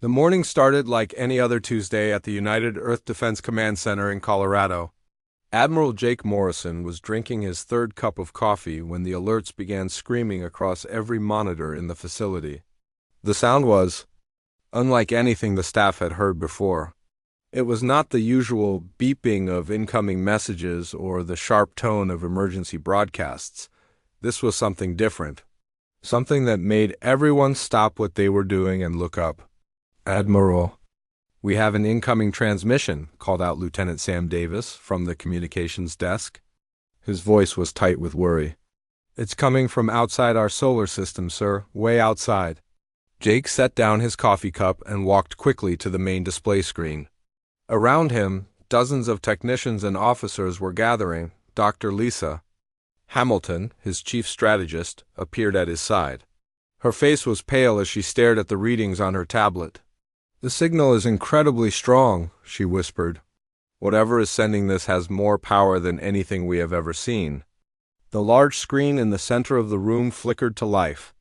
The morning started like any other Tuesday at the United Earth Defense Command Center in Colorado. Admiral Jake Morrison was drinking his third cup of coffee when the alerts began screaming across every monitor in the facility. The sound was unlike anything the staff had heard before. It was not the usual beeping of incoming messages or the sharp tone of emergency broadcasts. This was something different, something that made everyone stop what they were doing and look up. "Admiral, we have an incoming transmission," called out Lieutenant Sam Davis from the communications desk. His voice was tight with worry. "It's coming from outside our solar system, sir, way outside." Jake set down his coffee cup and walked quickly to the main display screen. Around him, dozens of technicians and officers were gathering. Dr. Lisa Hamilton, his chief strategist, appeared at his side. Her face was pale as she stared at the readings on her tablet. "The signal is incredibly strong," she whispered. "Whatever is sending this has more power than anything we have ever seen." The large screen in the center of the room flickered to life.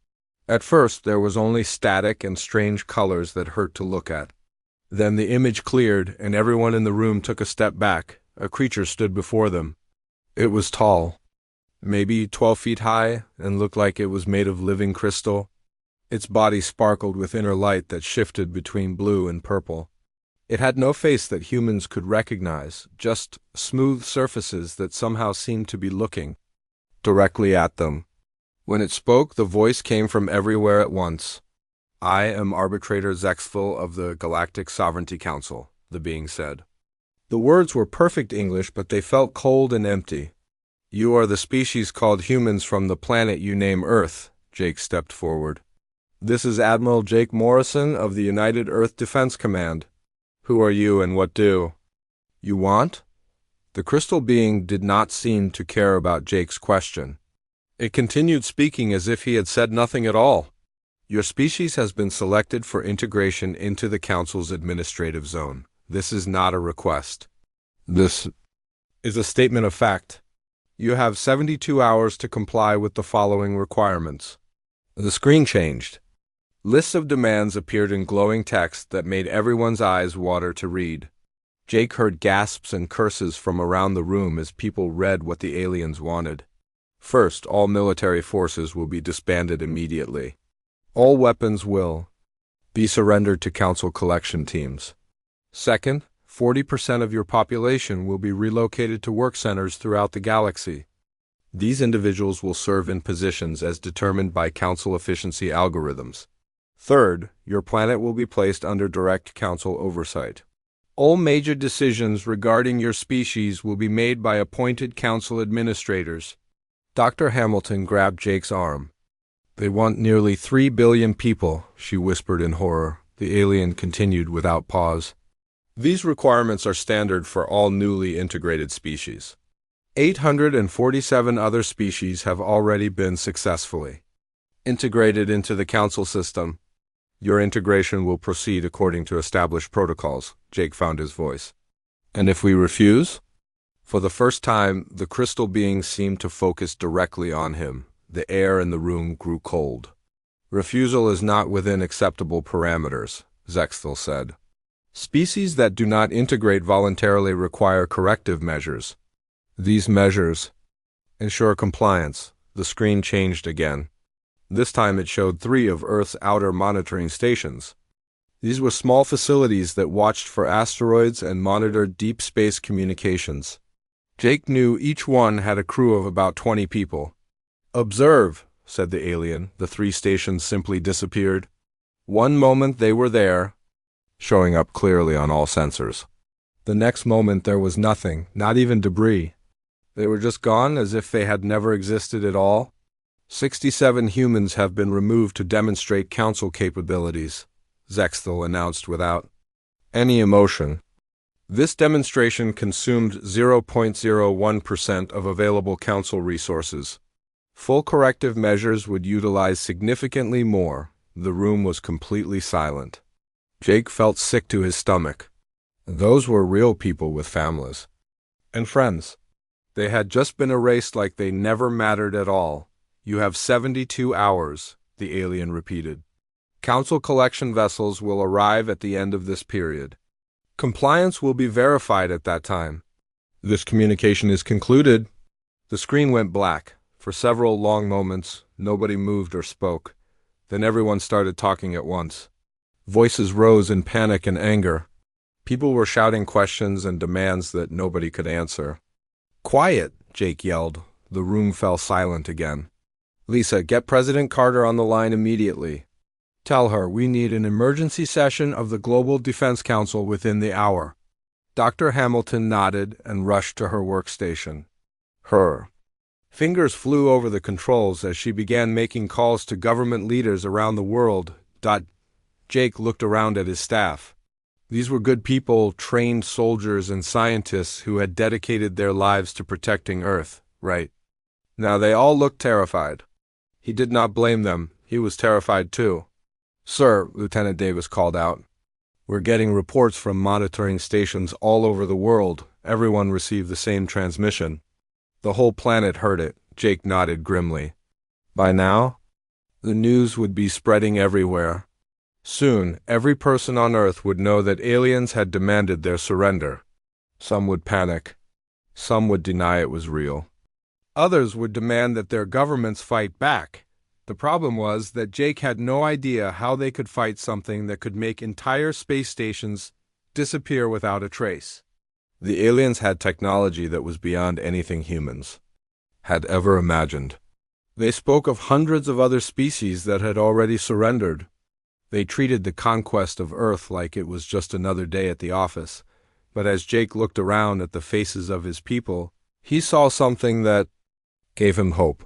At first, there was only static and strange colors that hurt to look at. Then the image cleared, and everyone in the room took a step back. A creature stood before them. It was tall, maybe 12 feet high, and looked like it was made of living crystal. Its body sparkled with inner light that shifted between blue and purple. It had no face that humans could recognize, just smooth surfaces that somehow seemed to be looking directly at them. When it spoke, the voice came from everywhere at once. "I am Arbitrator Zexfil of the Galactic Sovereignty Council," the being said. The words were perfect English, but they felt cold and empty. "You are the species called humans from the planet you name Earth." Jake stepped forward. "This is Admiral Jake Morrison of the United Earth Defense Command. Who are you and what do you want?" The crystal being did not seem to care about Jake's question. It continued speaking as if he had said nothing at all. "Your species has been selected for integration into the Council's administrative zone. This is not a request. This is a statement of fact. You have 72 hours to comply with the following requirements." The screen changed. Lists of demands appeared in glowing text that made everyone's eyes water to read. Jake heard gasps and curses from around the room as people read what the aliens wanted. First, all military forces will be disbanded immediately. All weapons will be surrendered to Council collection teams. Second, 40% of your population will be relocated to work centers throughout the galaxy. These individuals will serve in positions as determined by Council efficiency algorithms. Third, your planet will be placed under direct Council oversight. All major decisions regarding your species will be made by appointed Council administrators. Dr. Hamilton grabbed Jake's arm. "They want nearly 3 billion people," she whispered in horror. The alien continued without pause. "These requirements are standard for all newly integrated species. 847 other species have already been successfully integrated into the Council system. Your integration will proceed according to established protocols." Jake found his voice. "And if we refuse?" For the first time, the crystal being seemed to focus directly on him. The air in the room grew cold. "Refusal is not within acceptable parameters," Zexthil said. "Species that do not integrate voluntarily require corrective measures. These measures ensure compliance." The screen changed again. This time it showed 3 of Earth's outer monitoring stations. These were small facilities that watched for asteroids and monitored deep space communications. Jake knew each one had a crew of about 20 people. "Observe," said the alien. The 3 stations simply disappeared. One moment they were there, showing up clearly on all sensors. The next moment there was nothing, not even debris. They were just gone as if they had never existed at all. 67 humans have been removed to demonstrate Council capabilities, Zexthil announced without any emotion. This demonstration consumed 0.01% of available Council resources. Full corrective measures would utilize significantly more. The room was completely silent. Jake felt sick to his stomach. Those were real people with families and friends. They had just been erased like they never mattered at all. "You have 72 hours, the alien repeated. Council collection vessels will arrive at the end of this period. Compliance will be verified at that time. This communication is concluded. The screen went black. For several long moments, nobody moved or spoke. Then everyone started talking at once. Voices rose in panic and anger. People were shouting questions and demands that nobody could answer. "Quiet!" Jake yelled. The room fell silent again. "Lisa, get President Carter on the line immediately. Tell her we need an emergency session of the Global Defense Council within the hour." Dr. Hamilton nodded and rushed to her workstation. Her fingers flew over the controls as she began making calls to government leaders around the world. Jake looked around at his staff. These were good people, trained soldiers and scientists who had dedicated their lives to protecting Earth, right? Now they all looked terrified. He did not blame them. He was terrified too. "Sir," Lieutenant Davis called out, "we're getting reports from monitoring stations all over the world. Everyone received the same transmission." The whole planet heard it. Jake nodded grimly. By now, the news would be spreading everywhere. Soon, every person on Earth would know that aliens had demanded their surrender. Some would panic. Some would deny it was real. Others would demand that their governments fight back. The problem was that Jake had no idea how they could fight something that could make entire space stations disappear without a trace. The aliens had technology that was beyond anything humans had ever imagined. They spoke of hundreds of other species that had already surrendered. They treated the conquest of Earth like it was just another day at the office. But as Jake looked around at the faces of his people, he saw something that gave him hope.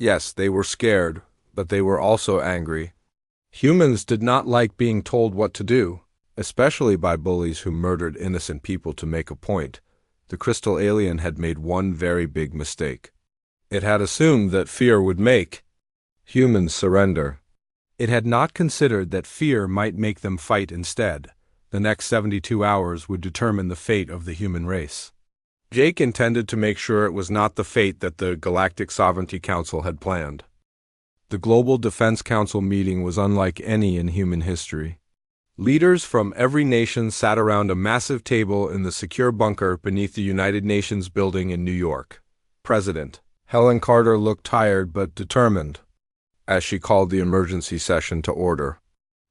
Yes, they were scared, but they were also angry. Humans did not like being told what to do, especially by bullies who murdered innocent people to make a point. The crystal alien had made one very big mistake. It had assumed that fear would make humans surrender. It had not considered that fear might make them fight instead. The next 72 hours would determine the fate of the human race. Jake intended to make sure it was not the fate that the Galactic Sovereignty Council had planned. The Global Defense Council meeting was unlike any in human history. Leaders from every nation sat around a massive table in the secure bunker beneath the United Nations building in New York. President Helen Carter looked tired but determined as she called the emergency session to order.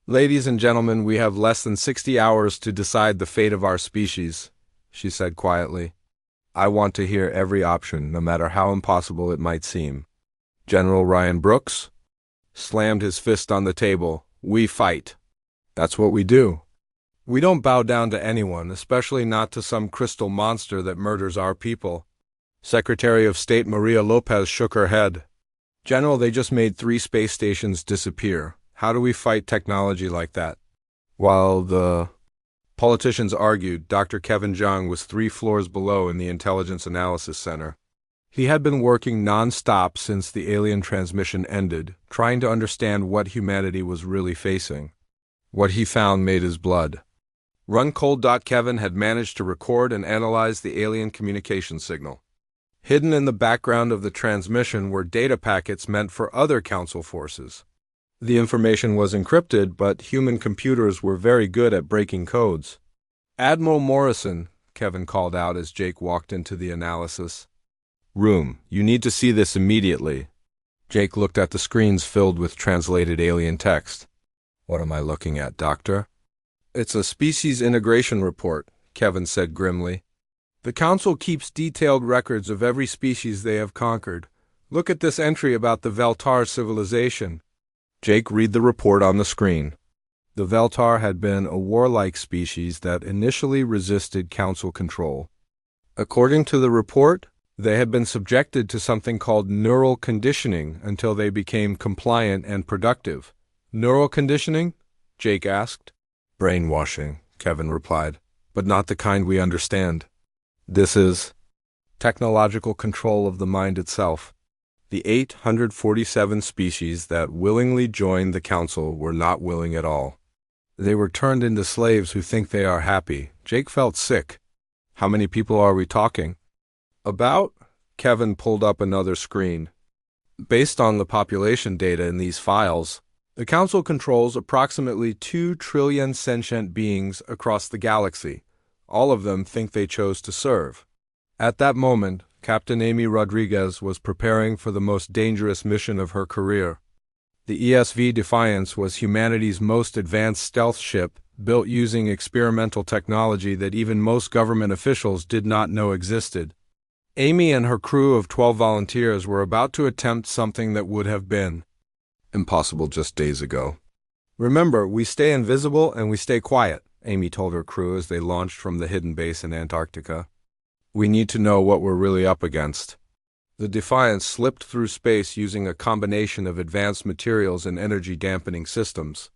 "Ladies and gentlemen, we have less than 60 hours to decide the fate of our species," she said quietly. "I want to hear every option, no matter how impossible it might seem." General Ryan Brooks slammed his fist on the table. "We fight. That's what we do. We don't bow down to anyone, especially not to some crystal monster that murders our people." Secretary of State Maria Lopez shook her head. "General, they just made 3 space stations disappear. How do we fight technology like that?" While the politicians argued, Dr. Kevin Jung was 3 floors below in the Intelligence Analysis Center. He had been working non-stop since the alien transmission ended, trying to understand what humanity was really facing. What he found made his blood run cold. Kevin had managed to record and analyze the alien communication signal. Hidden in the background of the transmission were data packets meant for other council forces. The information was encrypted, but human computers were very good at breaking codes. "Admiral Morrison," Kevin called out as Jake walked into the analysis room, "you need to see this immediately." Jake looked at the screens filled with translated alien text. "What am I looking at, Doctor?" "It's a species integration report," Kevin said grimly. "The Council keeps detailed records of every species they have conquered. Look at this entry about the Veltar civilization." Jake read the report on the screen. The Veltar had been a warlike species that initially resisted Council control. According to the report, they had been subjected to something called neural conditioning until they became compliant and productive. "Neural conditioning?" Jake asked. "Brainwashing," Kevin replied, "but not the kind we understand. This is technological control of the mind itself." The 847 species that willingly joined the Council were not willing at all. They were turned into slaves who think they are happy. Jake felt sick. "How many people are we talking about?" Kevin pulled up another screen. "Based on the population data in these files, The Council controls approximately 2 trillion sentient beings across the galaxy. All of them think they chose to serve. At that moment, Captain Amy Rodriguez was preparing for the most dangerous mission of her career. The ESV Defiance was humanity's most advanced stealth ship, built using experimental technology that even most government officials did not know existed. Amy and her crew of 12 volunteers were about to attempt something that would have been impossible just days ago. "Remember, we stay invisible and we stay quiet," Amy told her crew as they launched from the hidden base in Antarctica. "We need to know what we're really up against." The Defiance slipped through space using a combination of advanced materials and energy-dampening systems.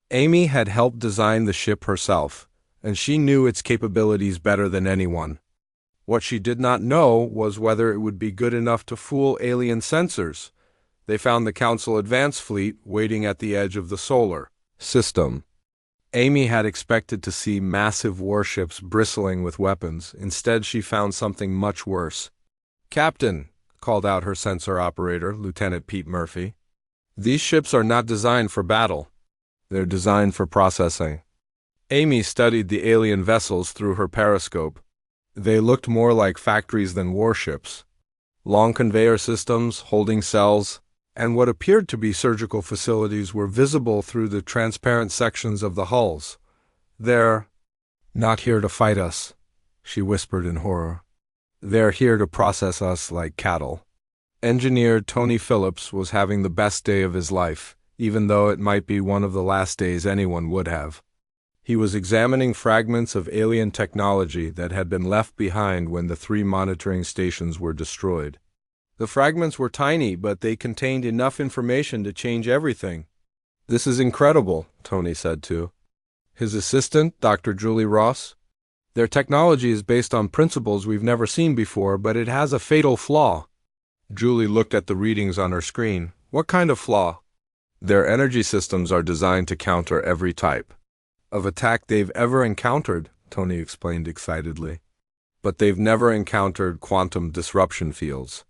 Amy had helped design the ship herself, and she knew its capabilities better than anyone. What she did not know was whether it would be good enough to fool alien sensors. They found the Council Advance Fleet waiting at the edge of the solar system. Amy had expected to see massive warships bristling with weapons. Instead, she found something much worse. "Captain," called out her sensor operator, Lieutenant Pete Murphy, "these ships are not designed for battle. They're designed for processing." Amy studied the alien vessels through her periscope. They looked more like factories than warships. Long conveyor systems, holding cells, and what appeared to be surgical facilities were visible through the transparent sections of the hulls. "They're not here to fight us," she whispered in horror. "They're here to process us like cattle." Engineer Tony Phillips was having the best day of his life, even though it might be one of the last days anyone would have. He was examining fragments of alien technology that had been left behind when the 3 monitoring stations were destroyed. The fragments were tiny, but they contained enough information to change everything. "This is incredible," Tony said to his assistant, Dr. Julie Ross. "Their technology is based on principles we've never seen before, but it has a fatal flaw." Julie looked at the readings on her screen. "What kind of flaw?" "Their energy systems are designed to counter every type of attack they've ever encountered," Tony explained excitedly. "But they've never encountered quantum disruption fields.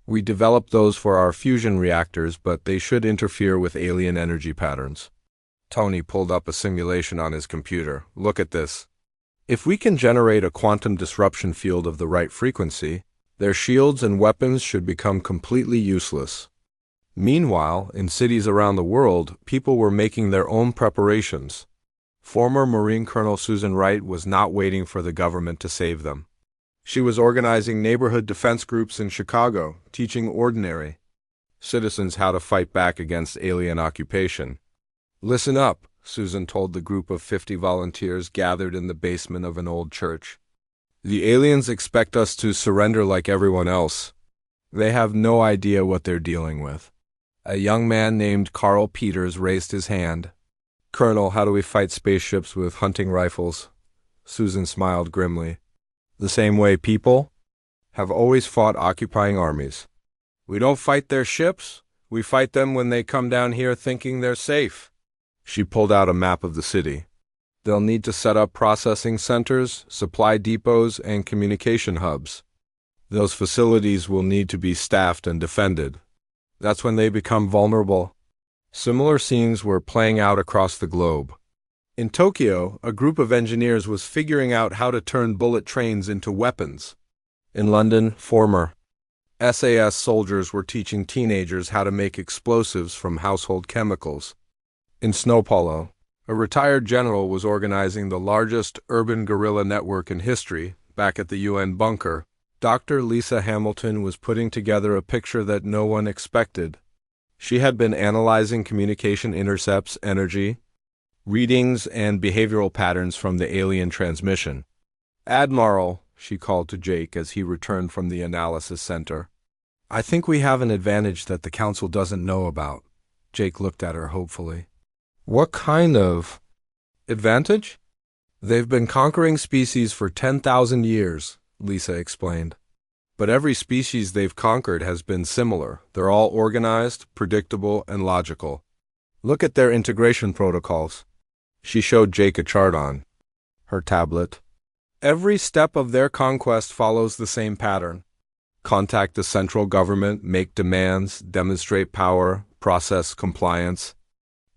We developed those for our fusion reactors, but they should interfere with alien energy patterns." Tony pulled up a simulation on his computer. "Look at this. If we can generate a quantum disruption field of the right frequency, their shields and weapons should become completely useless." Meanwhile, in cities around the world, people were making their own preparations. Former Marine Colonel Susan Wright was not waiting for the government to save them. She was organizing neighborhood defense groups in Chicago, teaching ordinary citizens how to fight back against alien occupation. "Listen up," Susan told the group of 50 volunteers gathered in the basement of an old church. "The aliens expect us to surrender like everyone else. They have no idea what they're dealing with." A young man named Carl Peters raised his hand. "Colonel, how do we fight spaceships with hunting rifles?" Susan smiled grimly. "The same way people have always fought occupying armies. We don't fight their ships. We fight them when they come down here thinking they're safe." She pulled out a map of the city. "They'll need to set up processing centers, supply depots, and communication hubs. Those facilities will need to be staffed and defended. That's when they become vulnerable." Similar scenes were playing out across the globe. In Tokyo, a group of engineers was figuring out how to turn bullet trains into weapons. In London, former SAS soldiers were teaching teenagers how to make explosives from household chemicals. In Sao Paulo, a retired general was organizing the largest urban guerrilla network in history. Back at the UN bunker, Dr. Lisa Hamilton was putting together a picture that no one expected. She had been analyzing communication intercepts, energy readings, and behavioral patterns from the alien transmission. "Admiral," she called to Jake as he returned from the analysis center, "I think we have an advantage that the Council doesn't know about." Jake looked at her hopefully. "What kind of advantage?" "They've been conquering species for 10,000 years, Lisa explained. But every species they've conquered has been similar. They're all organized, predictable, and logical. Look at their integration protocols." She showed Jake a chart on her tablet. "Every step of their conquest follows the same pattern. Contact the central government, make demands, demonstrate power, process compliance.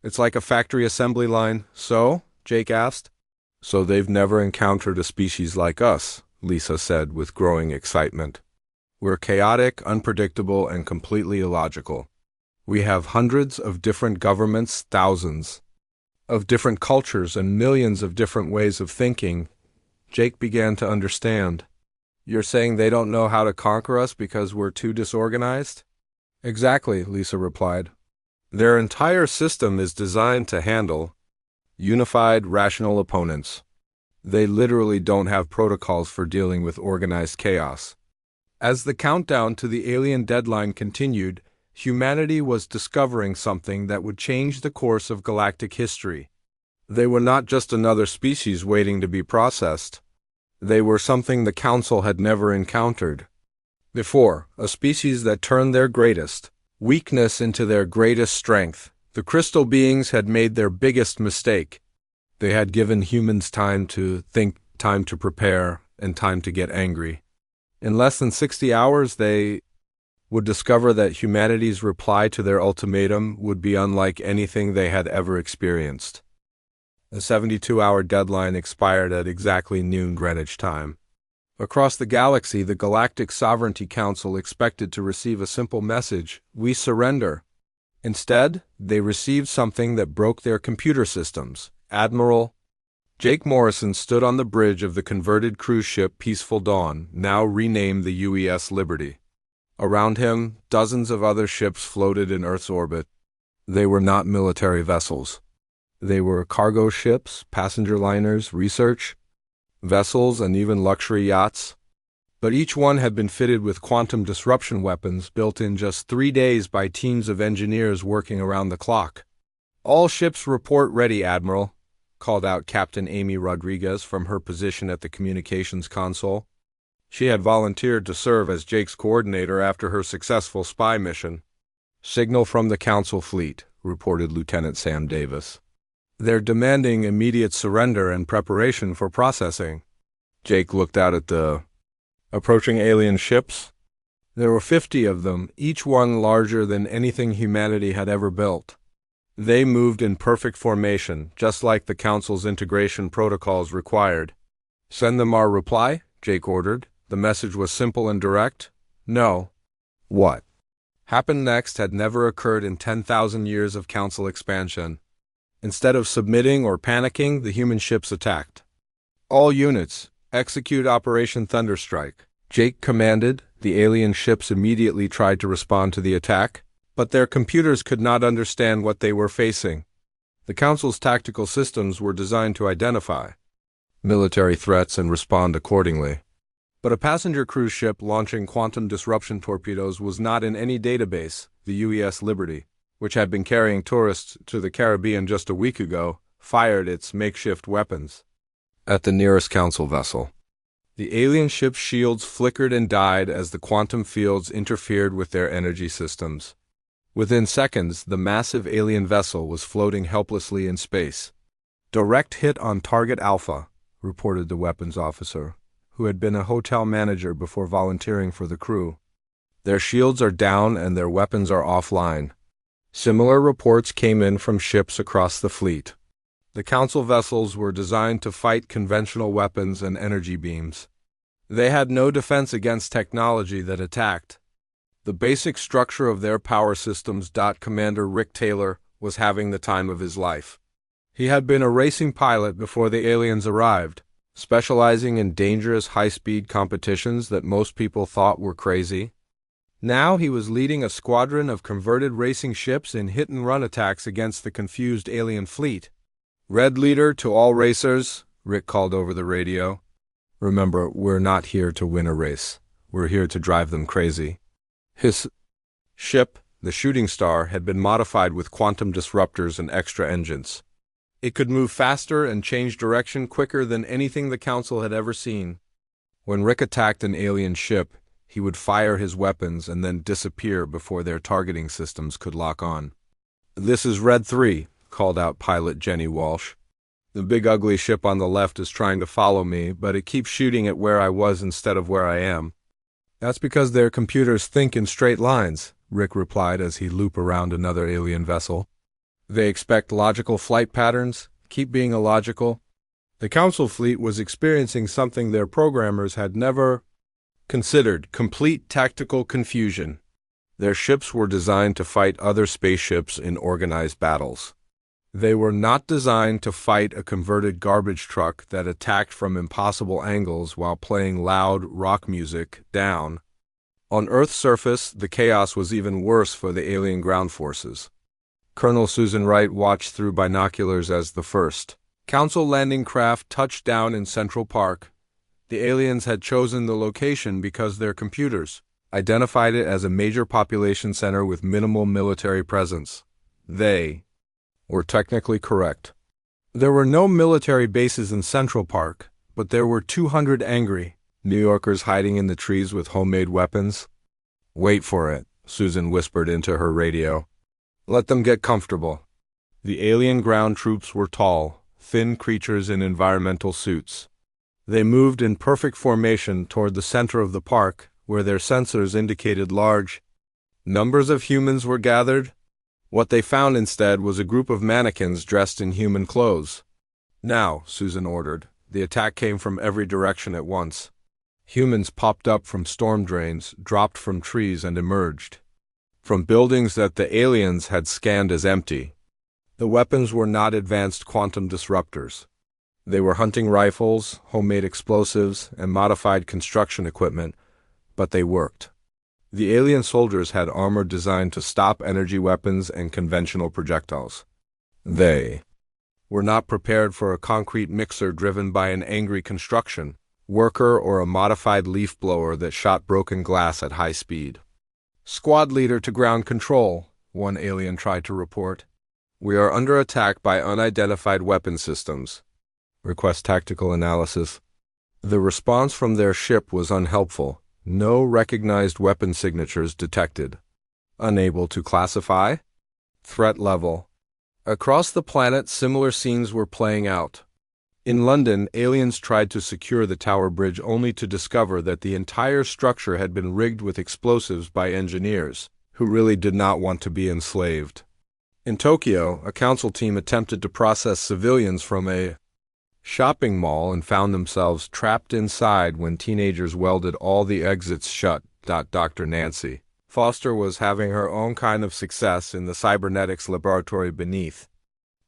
It's like a factory assembly line. So? Jake asked. So they've never encountered a species like us, Lisa said with growing excitement. We're chaotic, unpredictable, and completely illogical. We have hundreds of different governments, thousands of different cultures, and millions of different ways of thinking. Jake began to understand. You're saying they don't know how to conquer us because we're too disorganized? Exactly, Lisa replied. Their entire system is designed to handle unified, rational opponents. They literally don't have protocols for dealing with organized chaos. As the countdown to the alien deadline continued, humanity was discovering something that would change the course of galactic history. They were not just another species waiting to be processed. They were something the Council had never encountered before, a species that turned their greatest weakness into their greatest strength. The crystal beings had made their biggest mistake. They had given humans time to think, time to prepare, and time to get angry. In less than 60 hours, they would discover that humanity's reply to their ultimatum would be unlike anything they had ever experienced. The 72-hour deadline expired at exactly noon Greenwich time. Across the galaxy, the Galactic Sovereignty Council expected to receive a simple message: we surrender. Instead, they received something that broke their computer systems. Admiral Jake Morrison stood on the bridge of the converted cruise ship Peaceful Dawn, now renamed the UES Liberty. Around him, dozens of other ships floated in Earth's orbit. They were not military vessels. They were cargo ships, passenger liners, research vessels, and even luxury yachts. But each one had been fitted with quantum disruption weapons built in just 3 days by teams of engineers working around the clock. All ships report ready, Admiral, called out Captain Amy Rodriguez from her position at the communications console. She had volunteered to serve as Jake's coordinator after her successful spy mission. Signal from the Council fleet, reported Lieutenant Sam Davis. They're demanding immediate surrender and preparation for processing. Jake looked out at the approaching alien ships. There were 50 of them, each one larger than anything humanity had ever built. They moved in perfect formation, just like the Council's integration protocols required. Send them our reply, Jake ordered. The message was simple and direct. No. What happened next had never occurred in 10,000 years of Council expansion. Instead of submitting or panicking, the human ships attacked. All units, execute Operation Thunderstrike, Jake commanded. The alien ships immediately tried to respond to the attack, but their computers could not understand what they were facing. The Council's tactical systems were designed to identify military threats and respond accordingly. But a passenger cruise ship launching quantum disruption torpedoes was not in any database. The UES Liberty, which had been carrying tourists to the Caribbean just a week ago, fired its makeshift weapons at the nearest Council vessel. The alien ship's shields flickered and died as the quantum fields interfered with their energy systems. Within seconds, the massive alien vessel was floating helplessly in space. Direct hit on target Alpha, reported the weapons officer, who had been a hotel manager before volunteering for the crew. Their shields are down and their weapons are offline. Similar reports came in from ships across the fleet. The Council vessels were designed to fight conventional weapons and energy beams. They had no defense against technology that attacked. The basic structure of their power systems. Commander Rick Taylor was having the time of his life. He had been a racing pilot before the aliens arrived, specializing in dangerous high-speed competitions that most people thought were crazy. Now he was leading a squadron of converted racing ships in hit-and-run attacks against the confused alien fleet. Red leader to all racers, Rick called over the radio. Remember, we're not here to win a race. We're here to drive them crazy. His ship, the Shooting Star, had been modified with quantum disruptors and extra engines. It could move faster and change direction quicker than anything the Council had ever seen. When Rick attacked an alien ship, he would fire his weapons and then disappear before their targeting systems could lock on. "This is Red 3, called out pilot Jenny Walsh. "The big ugly ship on the left is trying to follow me, but it keeps shooting at where I was instead of where I am." "That's because their computers think in straight lines," Rick replied as he looped around another alien vessel. They expect logical flight patterns. Keep being illogical. The Council fleet was experiencing something their programmers had never considered: complete tactical confusion. Their ships were designed to fight other spaceships in organized battles. They were not designed to fight a converted garbage truck that attacked from impossible angles while playing loud rock music down. On Earth's surface, the chaos was even worse for the alien ground forces. Colonel Susan Wright watched through binoculars as the first Council landing craft touched down in Central Park. The aliens had chosen the location because their computers identified it as a major population center with minimal military presence. They were technically correct. There were no military bases in Central Park, but there were 200 angry New Yorkers hiding in the trees with homemade weapons. "Wait for it," Susan whispered into her radio. "Let them get comfortable." The alien ground troops were tall, thin creatures in environmental suits. They moved in perfect formation toward the center of the park, where their sensors indicated large numbers of humans were gathered. What they found instead was a group of mannequins dressed in human clothes. "Now," Susan ordered. The attack came from every direction at once. Humans popped up from storm drains, dropped from trees, and emerged from buildings that the aliens had scanned as empty. The weapons were not advanced quantum disruptors. They were hunting rifles, homemade explosives, and modified construction equipment, but they worked. The alien soldiers had armor designed to stop energy weapons and conventional projectiles. They were not prepared for a concrete mixer driven by an angry construction worker or a modified leaf blower that shot broken glass at high speed. "Squad leader to ground control," one alien tried to report. "We are under attack by unidentified weapon systems. Request tactical analysis." The response from their ship was unhelpful. No recognized weapon signatures detected. Unable to classify? Threat level. Across the planet, similar scenes were playing out. In London, aliens tried to secure the Tower Bridge only to discover that the entire structure had been rigged with explosives by engineers who really did not want to be enslaved. In Tokyo, a council team attempted to process civilians from a shopping mall and found themselves trapped inside when teenagers welded all the exits shut. Dr. Nancy Foster was having her own kind of success in the cybernetics laboratory beneath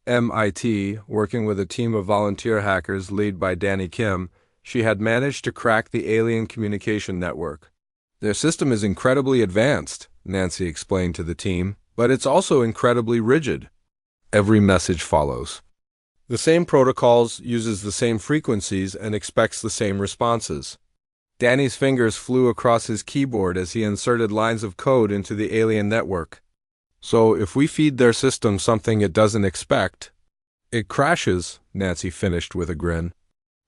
MIT, working with a team of volunteer hackers led by Danny Kim. She had managed to crack the alien communication network. "Their system is incredibly advanced," Nancy explained to the team, "but it's also incredibly rigid. Every message follows the same protocols, uses the same frequencies, and expects the same responses." Danny's fingers flew across his keyboard as he inserted lines of code into the alien network. "So if we feed their system something it doesn't expect, it crashes," Nancy finished with a grin.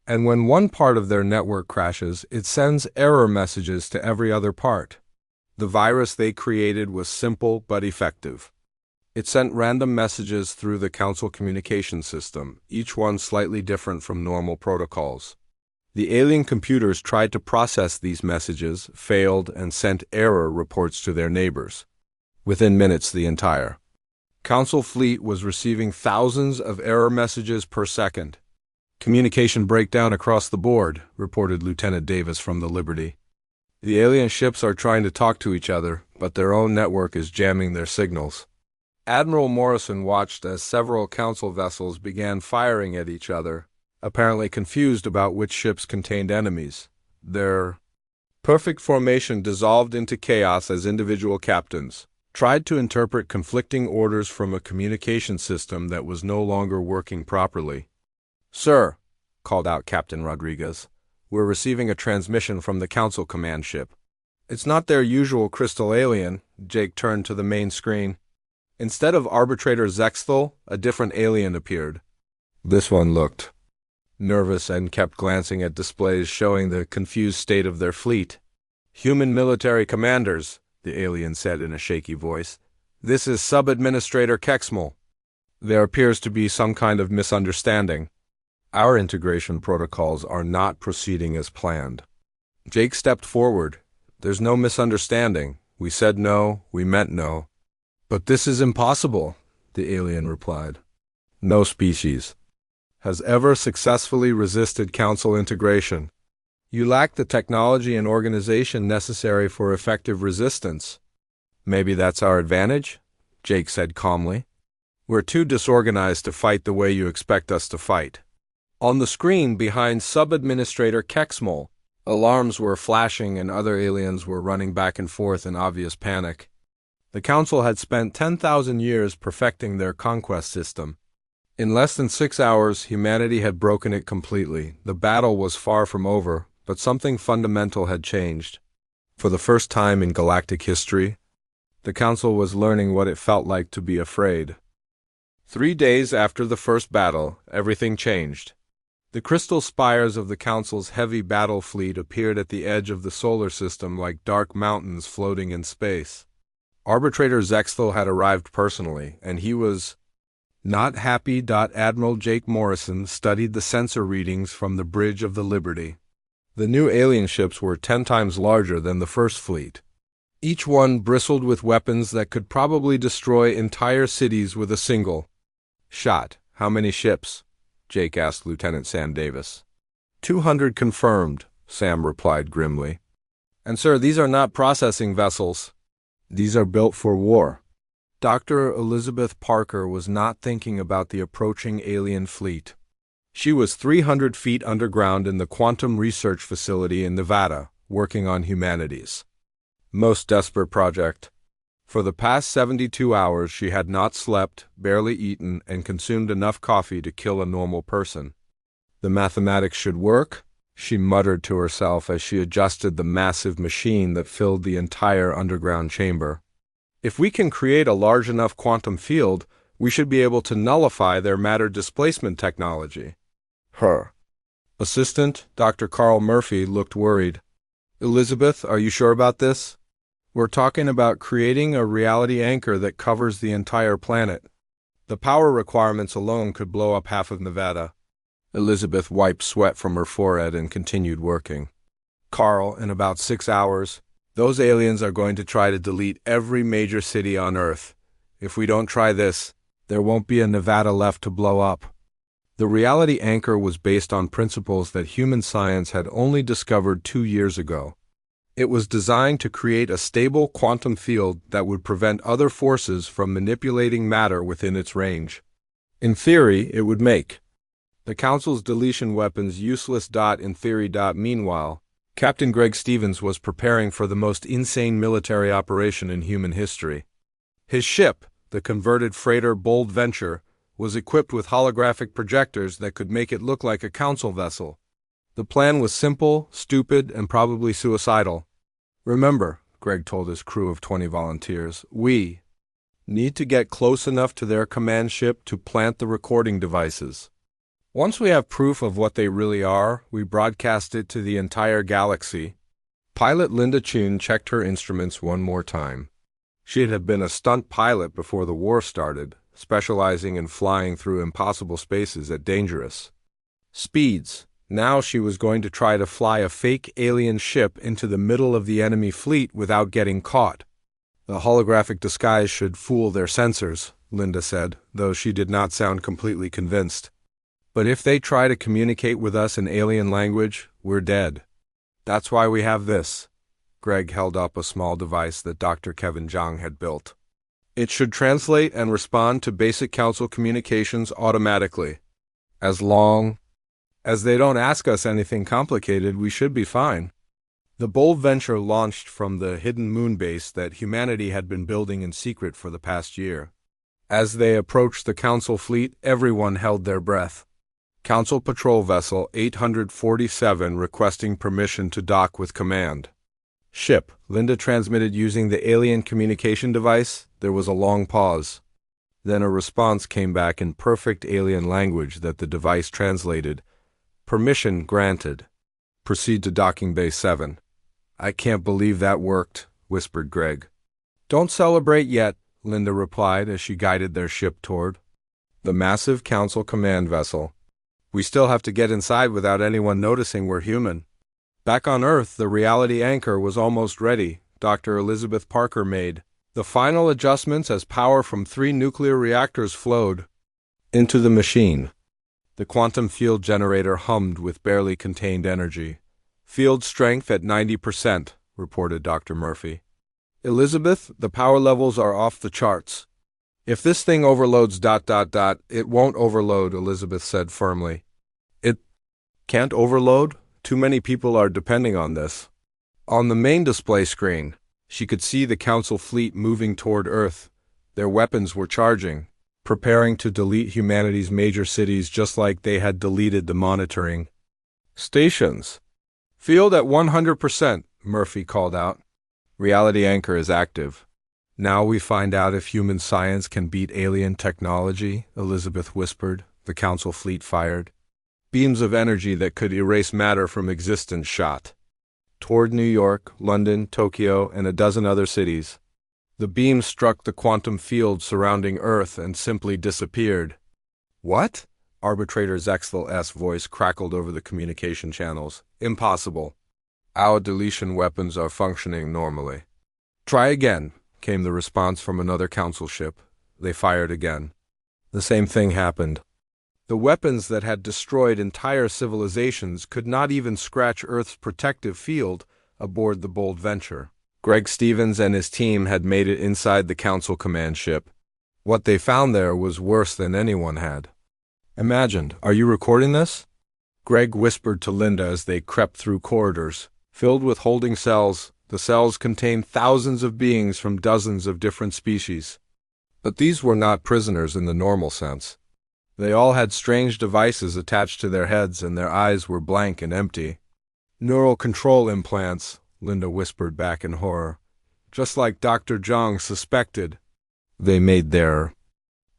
"And when one part of their network crashes, it sends error messages to every other part." The virus they created was simple but effective. It sent random messages through the Council communication system, each one slightly different from normal protocols. The alien computers tried to process these messages, failed, and sent error reports to their neighbors. Within minutes, the entire Council fleet was receiving thousands of error messages per second. "Communication breakdown across the board," reported Lieutenant Davis from the Liberty. "The alien ships are trying to talk to each other, but their own network is jamming their signals." Admiral Morrison watched as several Council vessels began firing at each other, apparently confused about which ships contained enemies. Their perfect formation dissolved into chaos as individual captains tried to interpret conflicting orders from a communication system that was no longer working properly. "Sir," called out Captain Rodriguez, "we're receiving a transmission from the Council command ship." "It's not their usual crystal alien." Jake turned to the main screen. Instead of Arbitrator Zexthal, a different alien appeared. This one looked nervous and kept glancing at displays showing the confused state of their fleet. "Human military commanders," the alien said in a shaky voice. "This is Sub-Administrator Kexmal. There appears to be some kind of misunderstanding. Our integration protocols are not proceeding as planned." Jake stepped forward. "There's no misunderstanding. We said no, we meant no." "But this is impossible." the alien replied. No species has ever successfully resisted Council integration. You lack the technology and organization necessary for effective resistance. Maybe that's our advantage, Jake said calmly. We're too disorganized to fight the way you expect us to fight. On the screen behind Sub-Administrator Kexmol, alarms were flashing and other aliens were running back and forth in obvious panic. The Council had spent 10,000 years perfecting their conquest system. In less than 6 hours, humanity had broken it completely. The battle was far from over, but something fundamental had changed. For the first time in galactic history, the Council was learning what it felt like to be afraid. 3 days after the first battle, everything changed. The crystal spires of the Council's heavy battle fleet appeared at the edge of the solar system like dark mountains floating in space. Arbitrator Zexthel had arrived personally, and he was not happy. Admiral Jake Morrison studied the sensor readings from the Bridge of the Liberty. The new alien ships were 10 times larger than the first fleet. Each one bristled with weapons that could probably destroy entire cities with a single shot. How many ships? Jake asked Lieutenant Sam Davis. 200 confirmed, Sam replied grimly. And sir, these are not processing vessels. These are built for war. Dr. Elizabeth Parker was not thinking about the approaching alien fleet. She was 300 feet underground in the Quantum Research Facility in Nevada, working on humanity's most desperate project. For the past 72 hours, she had not slept, barely eaten, and consumed enough coffee to kill a normal person. The mathematics should work, she muttered to herself as she adjusted the massive machine that filled the entire underground chamber. If we can create a large enough quantum field, we should be able to nullify their matter displacement technology. Her assistant, Dr. Carl Murphy, looked worried. Elizabeth, are you sure about this? We're talking about creating a reality anchor that covers the entire planet. The power requirements alone could blow up half of Nevada. Elizabeth wiped sweat from her forehead and continued working. Carl, in about 6 hours, those aliens are going to try to delete every major city on Earth. If we don't try this, there won't be a Nevada left to blow up. The reality anchor was based on principles that human science had only discovered 2 years ago. It was designed to create a stable quantum field that would prevent other forces from manipulating matter within its range. In theory, it would make the Council's deletion weapons useless. In theory. Meanwhile, Captain Greg Stevens was preparing for the most insane military operation in human history. His ship, the converted freighter Bold Venture, was equipped with holographic projectors that could make it look like a Council vessel. The plan was simple, stupid, and probably suicidal. Remember, Greg told his crew of 20 volunteers, we need to get close enough to their command ship to plant the recording devices. Once we have proof of what they really are, we broadcast it to the entire galaxy. Pilot Linda Chun checked her instruments one more time. She had been a stunt pilot before the war started, specializing in flying through impossible spaces at dangerous speeds. Now she was going to try to fly a fake alien ship into the middle of the enemy fleet without getting caught. The holographic disguise should fool their sensors, Linda said, though she did not sound completely convinced. But if they try to communicate with us in alien language, we're dead. That's why we have this. Greg held up a small device that Dr. Kevin Zhang had built. It should translate and respond to basic Council communications automatically. As long as they don't ask us anything complicated, we should be fine. The Bold Venture launched from the hidden moon base that humanity had been building in secret for the past year. As they approached the Council fleet, everyone held their breath. Council Patrol Vessel 847 requesting permission to dock with command. Ship, Linda transmitted using the alien communication device. There was a long pause. Then a response came back in perfect alien language that the device translated. Permission granted. Proceed to docking bay 7. I can't believe that worked, whispered Greg. Don't celebrate yet, Linda replied as she guided their ship toward the massive Council command vessel. We still have to get inside without anyone noticing we're human. Back on Earth, the reality anchor was almost ready. Dr. Elizabeth Parker made The final adjustments as power from 3 nuclear reactors flowed into the machine. The quantum field generator hummed with barely contained energy. Field strength at 90%, reported Dr. Murphy. Elizabeth, the power levels are off the charts. If this thing overloads ... it won't overload, Elizabeth said firmly. It can't overload? Too many people are depending on this. On the main display screen, she could see the Council fleet moving toward Earth. Their weapons were charging, preparing to delete humanity's major cities just like they had deleted the monitoring stations. Field at 100%, Murphy called out. Reality anchor is active. Now we find out if human science can beat alien technology, Elizabeth whispered. The Council fleet fired. Beams of energy that could erase matter from existence shot toward New York, London, Tokyo, and a dozen other cities. The beams struck the quantum field surrounding Earth and simply disappeared. What? Arbitrator Zextel's voice crackled over the communication channels. Impossible. Our deletion weapons are functioning normally. Try again, came the response from another Council ship. They fired again. The same thing happened. The weapons that had destroyed entire civilizations could not even scratch Earth's protective field aboard the bold venture. Greg Stevens and his team had made it inside the Council command ship. What they found there was worse than anyone had imagined. Are you recording this? Greg whispered to Linda as they crept through corridors filled with holding cells. The cells contained thousands of beings from dozens of different species. But these were not prisoners in the normal sense. They all had strange devices attached to their heads, and their eyes were blank and empty. Neural control implants, Linda whispered back in horror. Just like Dr. Zhang suspected. They made their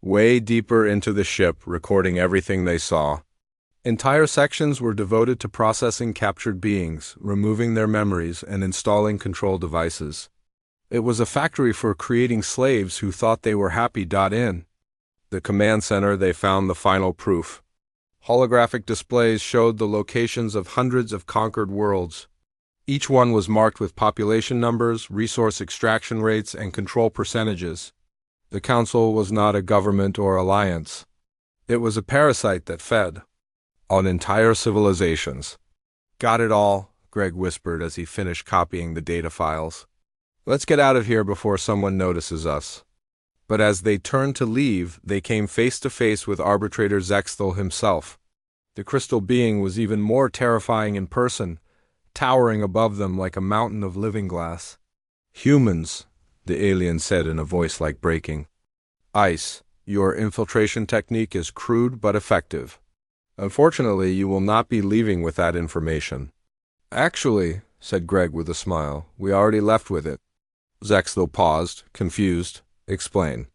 way deeper into the ship, recording everything they saw. Entire sections were devoted to processing captured beings, removing their memories, and installing control devices. It was a factory for creating slaves who thought they were happy. In the command center, they found the final proof. Holographic displays showed the locations of hundreds of conquered worlds. Each one was marked with population numbers, resource extraction rates, and control percentages. The Council was not a government or alliance. It was a parasite that fed on entire civilizations. Got it all, Greg whispered as he finished copying the data files. Let's get out of here before someone notices us. But as they turned to leave, they came face to face with Arbitrator Zextel himself. The crystal being was even more terrifying in person, towering above them like a mountain of living glass. Humans, the alien said in a voice like breaking ice, your infiltration technique is crude but effective. Unfortunately, you will not be leaving with that information. Actually, said Greg with a smile, we already left with it. Zextel paused, confused. Explain.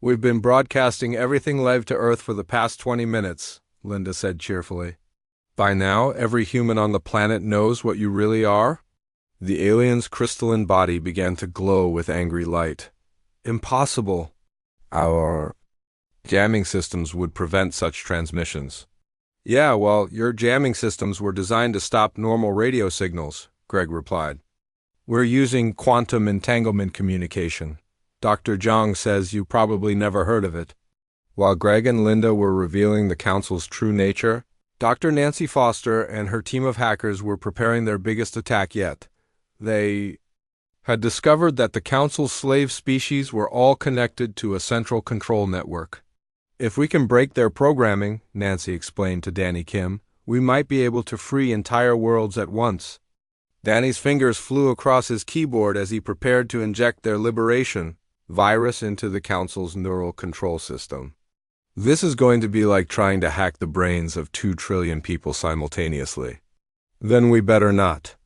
We've been broadcasting everything live to Earth for the past 20 minutes, Linda said cheerfully. By now, every human on the planet knows what you really are? The alien's crystalline body began to glow with angry light. Impossible. Our jamming systems would prevent such transmissions. Yeah, well, your jamming systems were designed to stop normal radio signals, Greg replied. We're using quantum entanglement communication. Dr. Zhang says you probably never heard of it. While Greg and Linda were revealing the Council's true nature, Dr. Nancy Foster and her team of hackers were preparing their biggest attack yet. They had discovered that the Council's slave species were all connected to a central control network. If we can break their programming, Nancy explained to Danny Kim, we might be able to free entire worlds at once. Danny's fingers flew across his keyboard as he prepared to inject their liberation virus into the Council's neural control system. This is going to be like trying to hack the brains of 2 trillion people simultaneously. Then we better not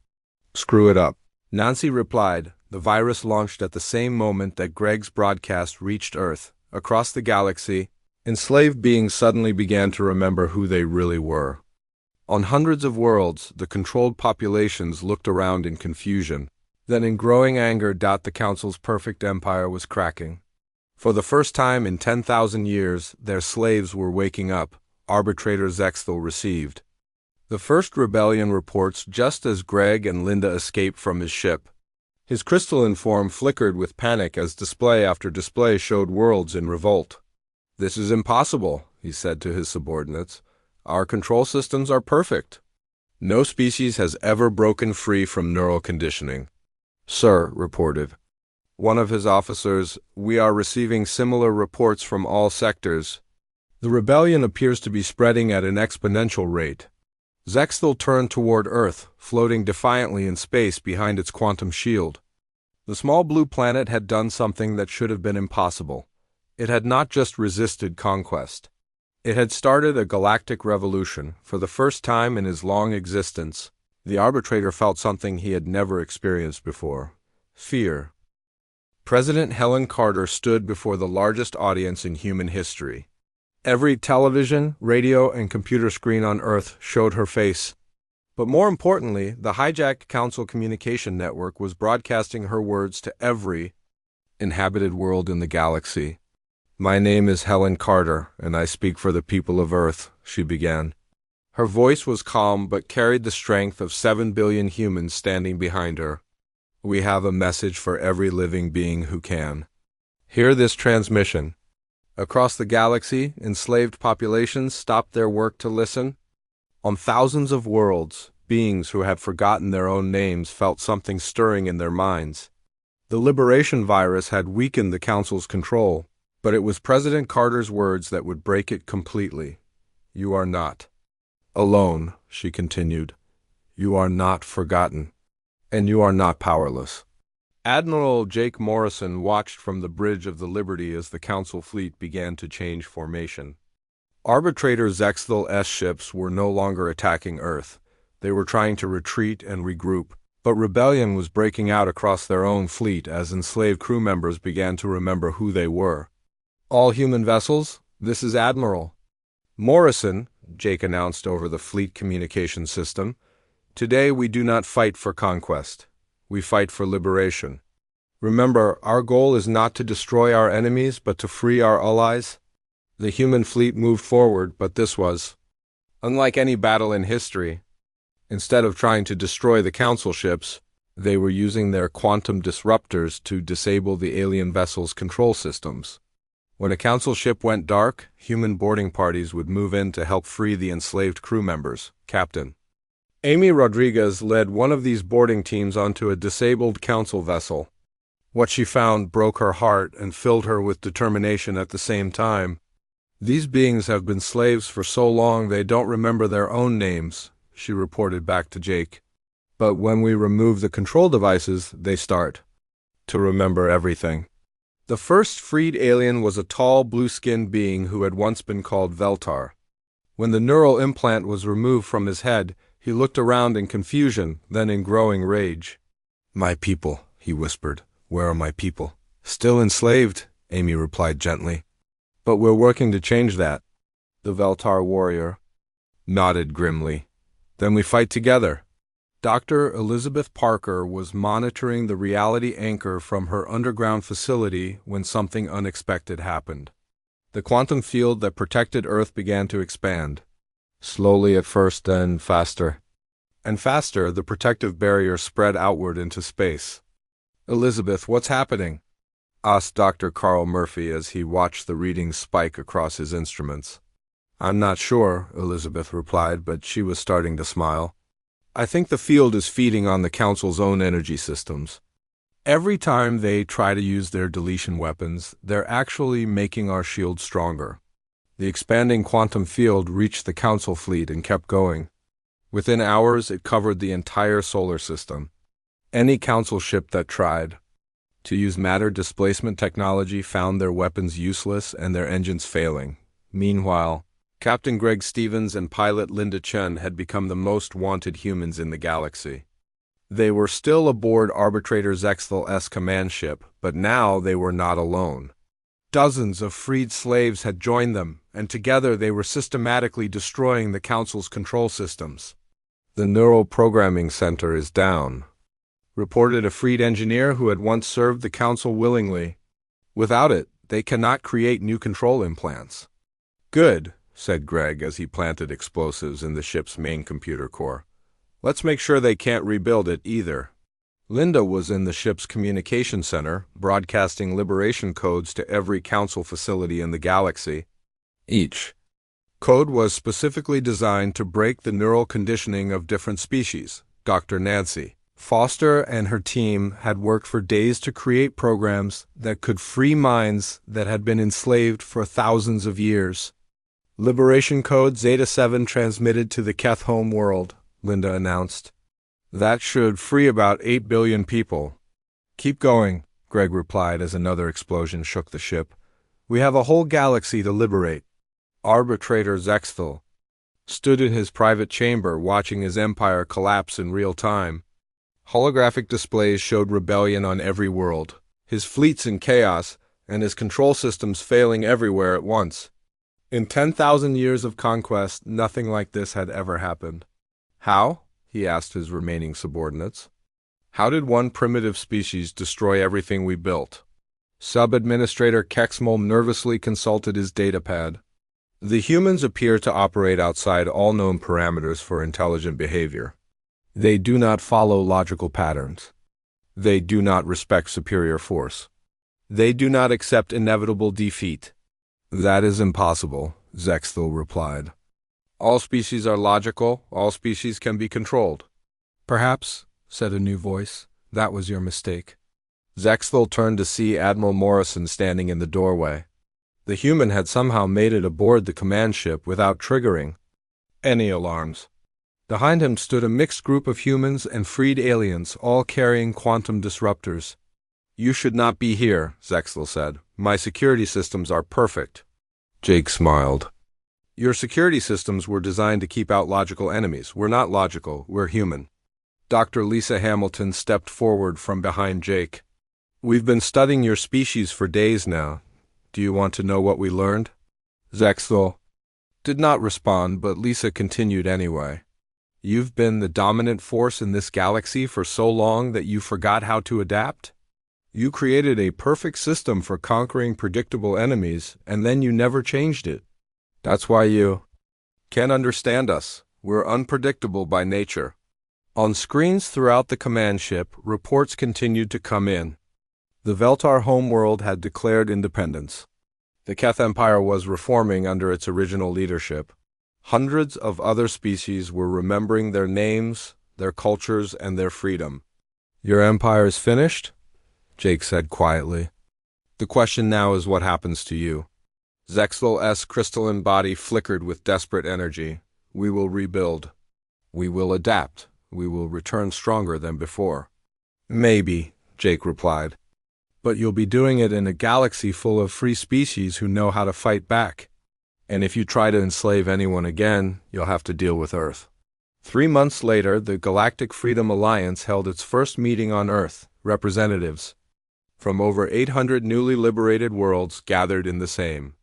screw it up. Nancy replied. The virus launched at the same moment that Greg's broadcast reached Earth. Across the galaxy, enslaved beings suddenly began to remember who they really were. On hundreds of worlds, the controlled populations looked around in confusion. Then in growing anger, the Council's perfect empire was cracking. For the first time in 10,000 years, their slaves were waking up, Arbitrator Zextel received the first rebellion reports just as Greg and Linda escaped from his ship. His crystalline form flickered with panic as display after display showed worlds in revolt. "This is impossible," he said to his subordinates. "Our control systems are perfect. No species has ever broken free from neural conditioning." "Sir," reported one of his officers, "we are receiving similar reports from all sectors. The rebellion appears to be spreading at an exponential rate." Zexthel turned toward Earth, floating defiantly in space behind its quantum shield. The small blue planet had done something that should have been impossible. It had not just resisted conquest. It had started a galactic revolution. For the first time in his long existence, the arbitrator felt something he had never experienced before: fear. President Helen Carter stood before the largest audience in human history. Every television, radio, and computer screen on Earth showed her face. But more importantly, the hijacked Council communication network was broadcasting her words to every inhabited world in the galaxy. "My name is Helen Carter, and I speak for the people of Earth," she began. Her voice was calm but carried the strength of 7 billion humans standing behind her. "We have a message for every living being who can hear this transmission." Across the galaxy, enslaved populations stopped their work to listen. On thousands of worlds, beings who had forgotten their own names felt something stirring in their minds. The liberation virus had weakened the Council's control, but it was President Carter's words that would break it completely. "You are not alone," she continued. "You are not forgotten, and you are not powerless." Admiral Jake Morrison watched from the bridge of the Liberty as the Council fleet began to change formation. Arbitrator Zexthel's ships were no longer attacking Earth. They were trying to retreat and regroup, but rebellion was breaking out across their own fleet as enslaved crew members began to remember who they were. "All human vessels, this is Admiral Morrison," Jake announced over the fleet communication system. "Today we do not fight for conquest. We fight for liberation. Remember, our goal is not to destroy our enemies, but to free our allies." The human fleet moved forward, but this was unlike any battle in history. Instead of trying to destroy the Council ships, they were using their quantum disruptors to disable the alien vessel's control systems. When a Council ship went dark, human boarding parties would move in to help free the enslaved crew members. Captain Amy Rodriguez led one of these boarding teams onto a disabled Council vessel. What she found broke her heart and filled her with determination at the same time. "These beings have been slaves for so long they don't remember their own names," she reported back to Jake. "But when we remove the control devices, they start to remember everything." The first freed alien was a tall, blue-skinned being who had once been called Veltar. When the neural implant was removed from his head, he looked around in confusion, then in growing rage. "My people," he whispered. "Where are my people?" "Still enslaved," Amy replied gently. "But we're working to change that." The Veltar warrior nodded grimly. "Then we fight together." Dr. Elizabeth Parker was monitoring the reality anchor from her underground facility when something unexpected happened. The quantum field that protected Earth began to expand. Slowly at first, then faster. And faster, the protective barrier spread outward into space. "Elizabeth, what's happening?" asked Dr. Carl Murphy as he watched the readings spike across his instruments. "I'm not sure," Elizabeth replied, but she was starting to smile. "I think the field is feeding on the Council's own energy systems. Every time they try to use their deletion weapons, they're actually making our shield stronger." The expanding quantum field reached the Council fleet and kept going. Within hours, it covered the entire solar system. Any Council ship that tried to use matter displacement technology found their weapons useless and their engines failing. Meanwhile, Captain Greg Stevens and pilot Linda Chen had become the most wanted humans in the galaxy. They were still aboard Arbitrator Zexthel's command ship, but now they were not alone. Dozens of freed slaves had joined them, and together they were systematically destroying the Council's control systems. "The Neural Programming Center is down," reported a freed engineer who had once served the Council willingly. "Without it, they cannot create new control implants." "Good," said Greg as he planted explosives in the ship's main computer core. "Let's make sure they can't rebuild it either." Linda was in the ship's communication center, broadcasting liberation codes to every council facility in the galaxy. Each code was specifically designed to break the neural conditioning of different species. Dr. Nancy Foster and her team had worked for days to create programs that could free minds that had been enslaved for thousands of years. Liberation Code Zeta-7 transmitted to the Keth home world, Linda announced. That should free about 8 billion people. Keep going, Greg replied as another explosion shook the ship. We have a whole galaxy to liberate. Arbitrator Zexthal stood in his private chamber watching his empire collapse in real time. Holographic displays showed rebellion on every world, his fleets in chaos, and his control systems failing everywhere at once. In 10,000 years of conquest, nothing like this had ever happened. How? He asked his remaining subordinates. How did one primitive species destroy everything we built? Sub-Administrator Kexmol nervously consulted his datapad. The humans appear to operate outside all known parameters for intelligent behavior. They do not follow logical patterns. They do not respect superior force. They do not accept inevitable defeat. That is impossible, Zexthal replied. All species are logical, all species can be controlled. Perhaps, said a new voice, that was your mistake. Zexthal turned to see Admiral Morrison standing in the doorway. The human had somehow made it aboard the command ship without triggering any alarms. Behind him stood a mixed group of humans and freed aliens, all carrying quantum disruptors. You should not be here, Zexthal said. My security systems are perfect. Jake smiled. Your security systems were designed to keep out logical enemies. We're not logical, we're human. Dr. Lisa Hamilton stepped forward from behind Jake. We've been studying your species for days now. Do you want to know what we learned? Zexthal did not respond, but Lisa continued anyway. You've been the dominant force in this galaxy for so long that you forgot how to adapt? You created a perfect system for conquering predictable enemies, and then you never changed it. That's why you can't understand us. We're unpredictable by nature. On screens throughout the command ship, reports continued to come in. The Veltar homeworld had declared independence. The Keth Empire was reforming under its original leadership. Hundreds of other species were remembering their names, their cultures, and their freedom. Your empire is finished? Jake said quietly. The question now is what happens to you. Zexthal's crystalline body flickered with desperate energy. We will rebuild. We will adapt. We will return stronger than before. Maybe, Jake replied. But you'll be doing it in a galaxy full of free species who know how to fight back. And if you try to enslave anyone again, you'll have to deal with Earth. 3 months later, the Galactic Freedom Alliance held its first meeting on Earth. Representatives from over 800 newly liberated worlds gathered in the same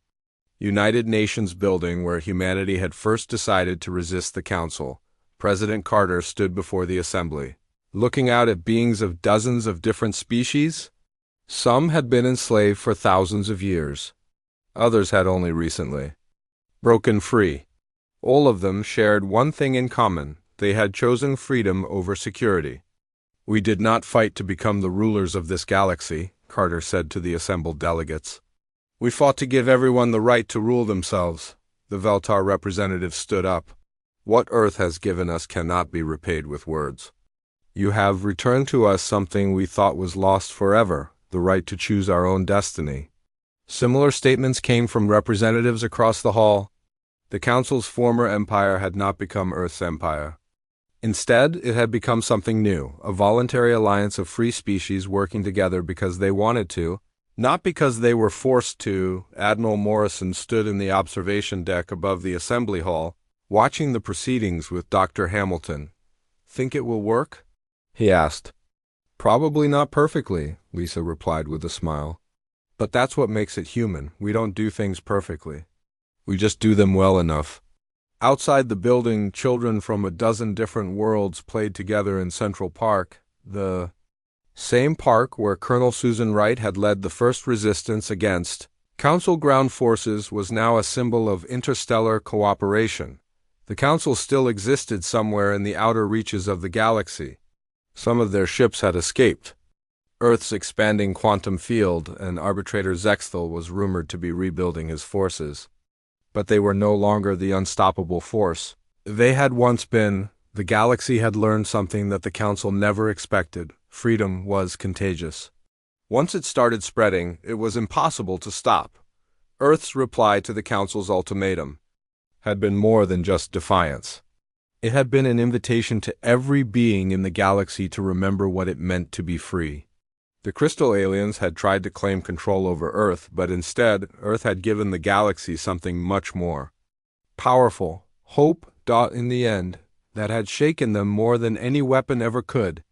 United Nations building where humanity had first decided to resist the Council. President Carter stood before the assembly, looking out at beings of dozens of different species. Some had been enslaved for thousands of years. Others had only recently broken free. All of them shared one thing in common. They had chosen freedom over security. We did not fight to become the rulers of this galaxy, Carter said to the assembled delegates. We fought to give everyone the right to rule themselves. The Veltar representative stood up. What Earth has given us cannot be repaid with words. You have returned to us something we thought was lost forever, the right to choose our own destiny. Similar statements came from representatives across the hall. The Council's former empire had not become Earth's empire. Instead, it had become something new, a voluntary alliance of free species working together because they wanted to, not because they were forced to. Admiral Morrison stood in the observation deck above the assembly hall, watching the proceedings with Dr. Hamilton. Think it will work? He asked. Probably not perfectly, Lisa replied with a smile. But that's what makes it human. We don't do things perfectly. We just do them well enough. Outside the building, children from a dozen different worlds played together in Central Park, the same park where Colonel Susan Wright had led the first resistance against Council ground forces was now a symbol of interstellar cooperation. The Council still existed somewhere in the outer reaches of the galaxy. Some of their ships had escaped. Earth's expanding quantum field, and Arbitrator Zexthel was rumored to be rebuilding his forces. But they were no longer the unstoppable force they had once been. The galaxy had learned something that the Council never expected. Freedom was contagious. Once it started spreading, it was impossible to stop. Earth's reply to the Council's ultimatum had been more than just defiance. It had been an invitation to every being in the galaxy to remember what it meant to be free. The crystal aliens had tried to claim control over Earth, but instead, Earth had given the galaxy something much more powerful, hope. In the end, that had shaken them more than any weapon ever could.